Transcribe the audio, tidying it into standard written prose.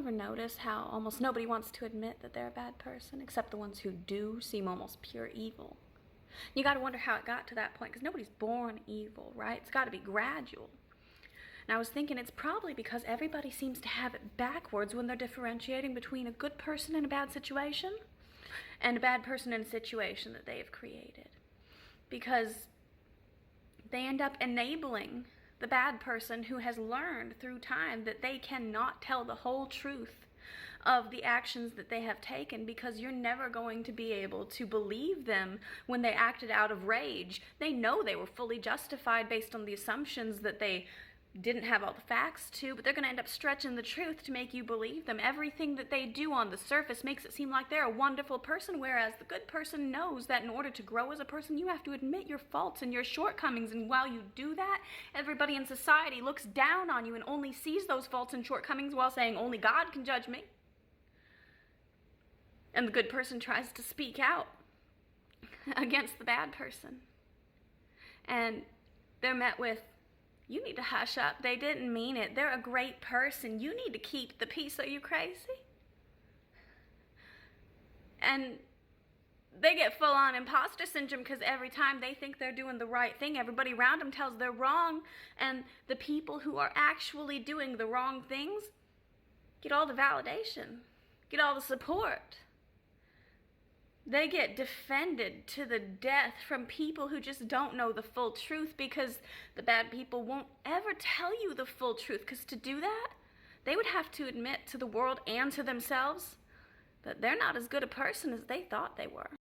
ever notice how almost nobody wants to admit that they're a bad person, except the ones who do seem almost pure evil? You got to wonder how it got to that point, because nobody's born evil, right? It's got to be gradual. And I was thinking it's probably because everybody seems to have it backwards when they're differentiating between a good person in a bad situation and a bad person in a situation that they have created. Because they end up enabling the bad person who has learned through time that they cannot tell the whole truth of the actions that they have taken, because you're never going to be able to believe them when they acted out of rage. They know they were fully justified based on the assumptions that they didn't have all the facts to, but they're going to end up stretching the truth to make you believe them. Everything that they do on the surface makes it seem like they're a wonderful person, whereas the good person knows that in order to grow as a person, you have to admit your faults and your shortcomings, and while you do that, everybody in society looks down on you and only sees those faults and shortcomings while saying, only God can judge me. And the good person tries to speak out against the bad person. And they're met with, you need to hush up. They didn't mean it. They're a great person. You need to keep the peace. Are you crazy? And they get full-on imposter syndrome, because every time they think they're doing the right thing, everybody around them tells they're wrong. And the people who are actually doing the wrong things get all the validation, get all the support. They get defended to the death from people who just don't know the full truth, because the bad people won't ever tell you the full truth, because to do that, they would have to admit to the world and to themselves that they're not as good a person as they thought they were.